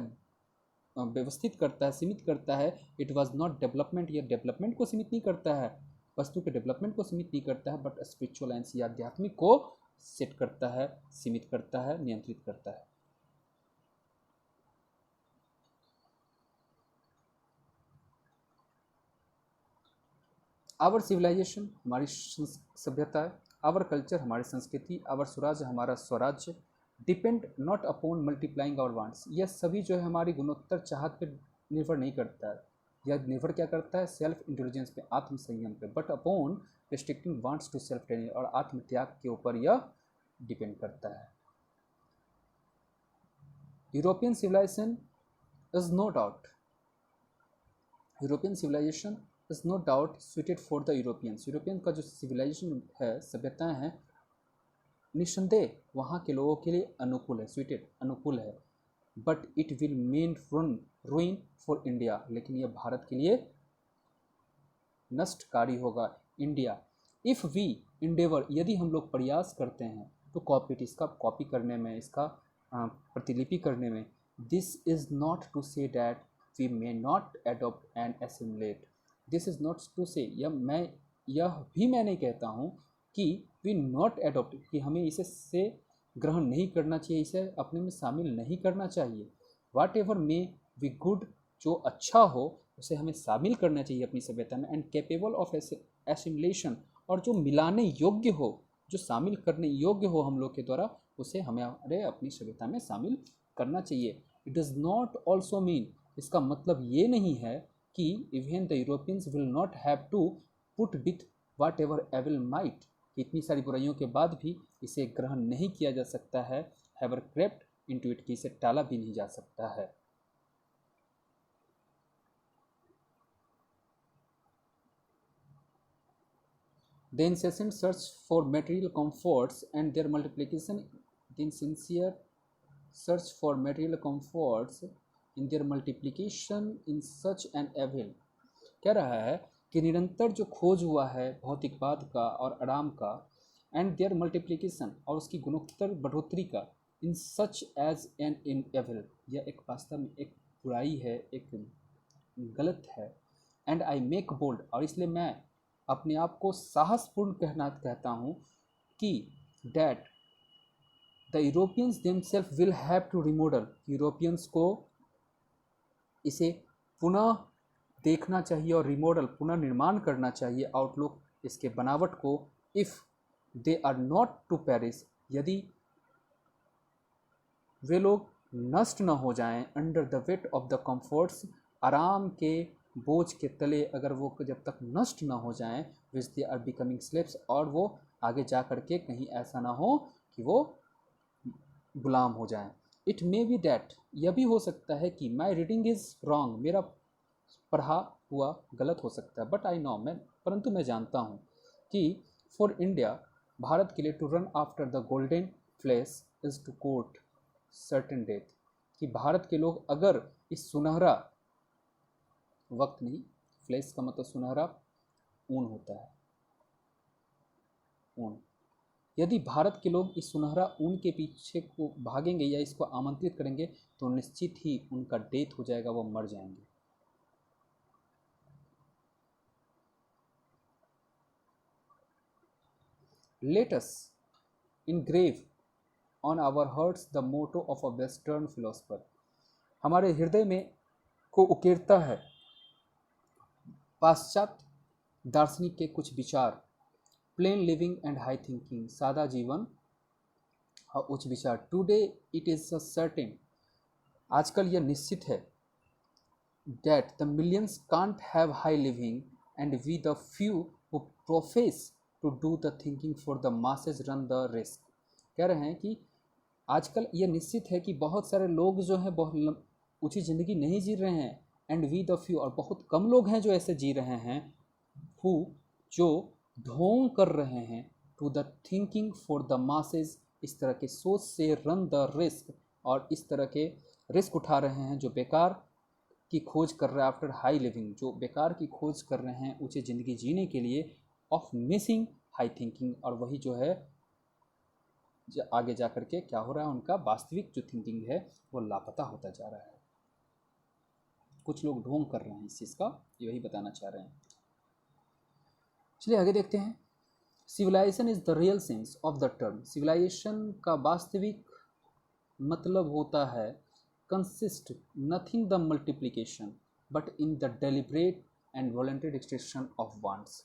व्यवस्थित करता है, सीमित करता है, इट वाज नॉट डेवलपमेंट, यह डेवलपमेंट को सीमित नहीं करता है, वस्तु के डेवलपमेंट को सीमित नहीं करता है, बट स्पिरिचुअलेंस या आध्यात्मिक को सेट करता है, सीमित करता है, नियंत्रित करता है। आवर सिविलाइजेशन, हमारी सभ्यता है, आवर कल्चर, हमारी संस्कृति, आवर स्वराज, हमारा स्वराज्य, depend not upon multiplying our wants, यह सभी जो है हमारी गुणोत्तर चाहत पर निर्भर नहीं करता है, यह निर्भर क्या करता है, सेल्फ इंटेलिजेंस पे, आत्म संयम पे, but upon restricting wants to self training, और आत्म त्याग के ऊपर यह डिपेंड करता है। European civilization is no doubt, European civilization is no doubt suited for the Europeans, European का जो सिविलाइजेशन है, सभ्यताएं हैं, निस्संदेह वहाँ के लोगों के लिए अनुकूल है, सुइटेड, अनुकूल है, but it will mean ruin for India, लेकिन यह भारत के लिए नष्टकारी होगा। इंडिया, इफ़ वी इंडेवर, यदि हम लोग प्रयास करते हैं तो कॉपी इट, इसका कॉपी करने में, इसका प्रतिलिपि करने में, this is not to say that we may not adopt and assimilate, this is not to say, यह भी मैं नहीं कहता हूँ कि वी नॉट एडॉप्ट, कि हमें इसे से ग्रहण नहीं करना चाहिए, इसे अपने में शामिल नहीं करना चाहिए। वाट एवर मे वी गुड, जो अच्छा हो उसे हमें शामिल करना चाहिए अपनी सभ्यता में, एंड कैपेबल ऑफ एसिमुलेशन, और जो मिलाने योग्य हो, जो शामिल करने योग्य हो हम लोग के द्वारा, उसे हमारे अपनी सभ्यता में शामिल करना चाहिए। It does not also mean, इसका मतलब ये नहीं है कि even the Europeans will not have to put with whatever evil might, इतनी सारी बुराइयों के बाद भी इसे ग्रहण नहीं किया जा सकता है, हैवर क्रेप्ट इनटू इट, कि इसे टाला भी नहीं जा सकता है। The incessant search for material comforts and their multiplication, the insincere search for material comforts in their multiplication in such an evil। कह रहा है कि निरंतर जो खोज हुआ है भौतिकवाद का और आराम का, एंड देयर मल्टीप्लिकेशन और उसकी गुणोत्तर बढ़ोतरी का, in such as an in evil, यह एक वास्तव में एक बुराई है, एक गलत है। एंड आई मेक बोल्ड, और इसलिए मैं अपने आप को साहसपूर्ण कहता हूँ कि that the Europeans themselves will have to remodel, Europeans को इसे पुनः देखना चाहिए और रिमॉडल पुनः निर्माण करना चाहिए आउटलुक, इसके बनावट को, if they are not to perish, यदि वे लोग नष्ट न हो जाएं, under the weight of the comforts, आराम के बोझ के तले अगर वो जब तक नष्ट न हो जाएं, विच दे आर बिकमिंग स्लेव्स, और वो आगे जा कर के कहीं ऐसा ना हो कि वो गुलाम हो जाएं। इट मे बी डैट, यह भी हो सकता है कि माई रीडिंग इज़ रॉन्ग, मेरा पढ़ा हुआ गलत हो सकता है, बट आई नो, परंतु मैं जानता हूँ कि फॉर इंडिया, भारत के लिए, to run after the golden fleece is to court certain death, कि भारत के लोग अगर इस सुनहरा वक्त नहीं, फ्लेश का मतलब सुनहरा ऊन होता है, ऊन, यदि भारत के लोग इस सुनहरा ऊन के पीछे को भागेंगे या इसको आमंत्रित करेंगे तो निश्चित ही उनका डेथ हो जाएगा, वो मर जाएंगे। Let us engrave on our hearts the motto of a western philosopher, हमारे हृदय में को उकेरता है पाश्चात्य दार्शनिक के कुछ विचार, plain living and high thinking, सादा जीवन और उच्च विचार। Today it is a certain, आजकल यह निश्चित है, that the millions can't have high living and we the few who profess to do the thinking for the masses run the risk. कह रहे हैं कि आजकल यह निश्चित है कि बहुत सारे लोग जो हैं बहुत ऊँची ज़िंदगी नहीं जी रहे हैं, एंड वी द फ्यू, और बहुत कम लोग हैं जो ऐसे जी रहे हैं, हु, जो ढोंग कर रहे हैं, to the thinking for the masses, इस तरह के सोच से रन द रिस्क, और इस तरह के रिस्क उठा रहे हैं जो बेकार की खोज कर रहे हैं, आफ्टर हाई लिविंग, जो बेकार की खोज कर रहे हैं ऊँची ज़िंदगी जीने के लिए, ऑफ मिसिंग हाई थिंकिंग, और वही जो है आगे जा कर के क्या हो रहा है, उनका वास्तविक जो थिंकिंग है वो लापता होता जा रहा है। कुछ लोग ढोंग कर रहे हैं इस चीज़ का, यही बताना चाह रहे हैं। चलिए आगे देखते हैं। Civilization is the real sense of the term, civilization का वास्तविक मतलब होता है, consist nothing the multiplication but in the deliberate and voluntary destruction of wants,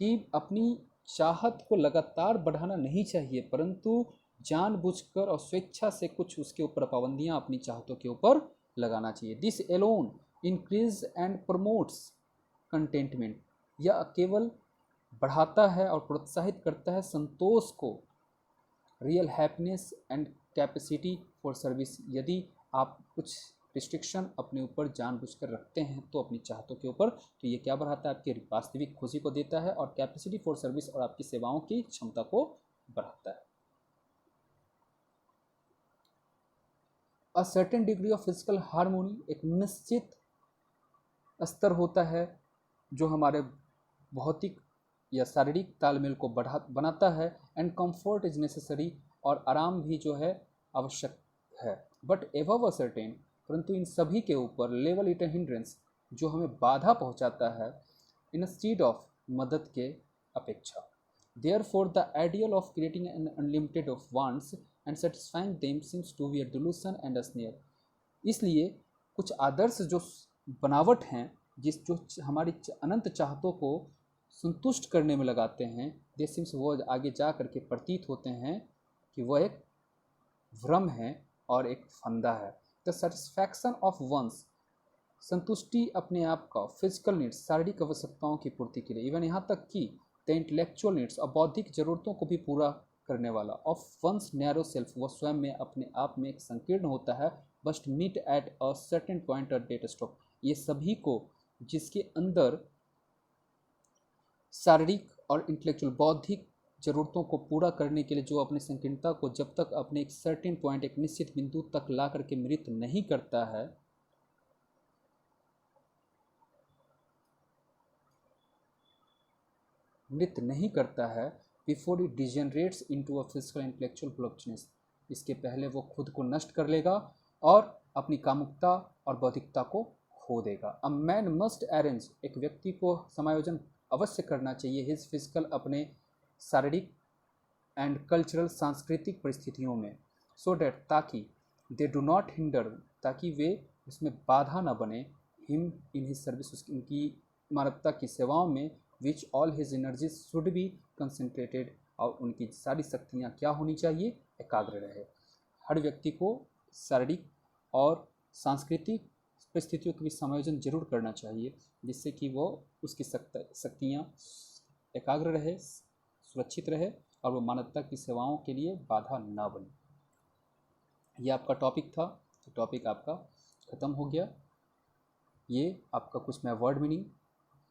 कि अपनी चाहत को लगातार बढ़ाना नहीं चाहिए, परंतु जानबूझकर और स्वेच्छा से कुछ उसके ऊपर पाबंदियां अपनी चाहतों के ऊपर लगाना चाहिए। This alone increase and promotes contentment, यह केवल बढ़ाता है और प्रोत्साहित करता है संतोष को, real happiness and capacity for service, यदि आप कुछ रिस्ट्रिक्शन अपने ऊपर जानबूझकर रखते हैं तो अपनी चाहतों के ऊपर, तो ये क्या बढ़ाता है, आपकी वास्तविक खुशी को देता है, और कैपेसिटी फॉर सर्विस, और आपकी सेवाओं की क्षमता को बढ़ाता है। A certain degree of physical harmony, एक निश्चित स्तर होता है जो हमारे भौतिक या शारीरिक तालमेल को बनाता है, एंड कंफर्ट इज नेसेसरी, और आराम भी जो है आवश्यक है, बट एबव अ सर्टेन, परंतु इन सभी के ऊपर लेवल इट हिंड्रेंस, जो हमें बाधा पहुंचाता है, इंस्टीड ऑफ मदद के अपेक्षा। Therefore the ideal of creating an unlimited of wants and satisfying them seems to be a delusion and a snare, इसलिए कुछ आदर्श जो बनावट हैं, जो हमारी अनंत चाहतों को संतुष्ट करने में लगाते हैं, दे सीम्स, वो आगे जा करके प्रतीत होते हैं कि वह एक भ्रम है और एक फंदा है। द सेटिस्फैक्शन ऑफ वंस, संतुष्टि अपने आप का, फिजिकल नीड्स, शारीरिक आवश्यकताओं की पूर्ति के लिए, इवन यहाँ तक कि द इंटेलेक्चुअल नीड्स, और बौद्धिक जरूरतों को भी पूरा करने वाला, ऑफ वंस नैरो सेल्फ, वह स्वयं में अपने आप में एक संकीर्ण होता है, must meet at a certain point a dead stop, ये सभी को जिसके अंदर शारीरिक और इंटेलेक्चुअल बौद्धिक ज़रूरतों को पूरा करने के लिए जो अपनी संकीर्णता को जब तक अपने एक सर्टेन पॉइंट, एक निश्चित बिंदु तक ला करके मृत नहीं करता है, before it degenerates into a physical intellectual blockness, इसके पहले वो खुद को नष्ट कर लेगा और अपनी कामुकता और बौद्धिकता को खो देगा। अ मैन मस्ट अरेंज, एक व्यक्ति को समायोजन अवश्य करना चाहिए हिज फिजिकल, अपने शारीरिक एंड कल्चरल, सांस्कृतिक परिस्थितियों में, सो डैट, ताकि दे डू नॉट हिंडर, ताकि वे उसमें बाधा न बने, हिम इन हिज सर्विस, उनकी मानवता की सेवाओं में, which all his energies should be concentrated, और उनकी सारी शक्तियाँ क्या होनी चाहिए, एकाग्र रहे। हर व्यक्ति को शारीरिक और सांस्कृतिक परिस्थितियों के भी समायोजन जरूर करना चाहिए, जिससे कि वो उसकी शक्तियाँ एकाग्र रहे, सुरक्षित रहे और वो मानवता की सेवाओं के लिए बाधा ना बने। ये आपका टॉपिक था, तो टॉपिक आपका ख़त्म हो गया। ये आपका कुछ मैं वर्ड मीनिंग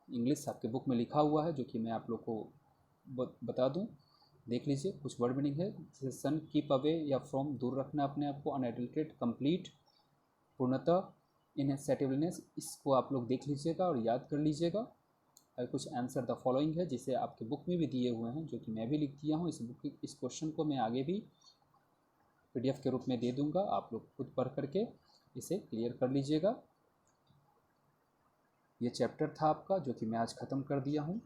इंग्लिश आपके बुक में लिखा हुआ है, जो कि मैं आप लोग को बता दूं, देख लीजिए। कुछ वर्ड मीनिंग है, जैसे सन, कीप अवे या फ्रॉम, दूर रखना अपने आप को, अनएडल्टेड, कंप्लीट, पूर्णतः, इनसेटिवनेस, इसको आप लोग देख लीजिएगा और याद कर लीजिएगा। कुछ आंसर द फॉलोइंग है, जिसे आपके बुक में भी दिए हुए हैं, जो कि मैं भी लिख दिया हूँ। इस क्वेश्चन को मैं आगे भी PDF के रूप में दे दूंगा, आप लोग खुद पढ़ करके इसे क्लियर कर लीजिएगा। ये चैप्टर था आपका, जो कि मैं आज ख़त्म कर दिया हूँ।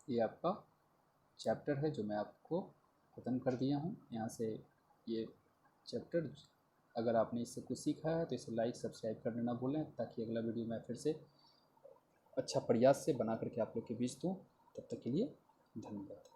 ये आपका चैप्टर है जो मैं आपको ख़त्म कर दिया हूँ। यहाँ से ये चैप्टर, अगर आपने इससे कुछ सीखा है तो इसे लाइक सब्सक्राइब करना ना भूलें, ताकि अगला वीडियो मैं फिर से अच्छा प्रयास से बना करके आप लोग के बीच दूँ। तब तक के लिए धन्यवाद।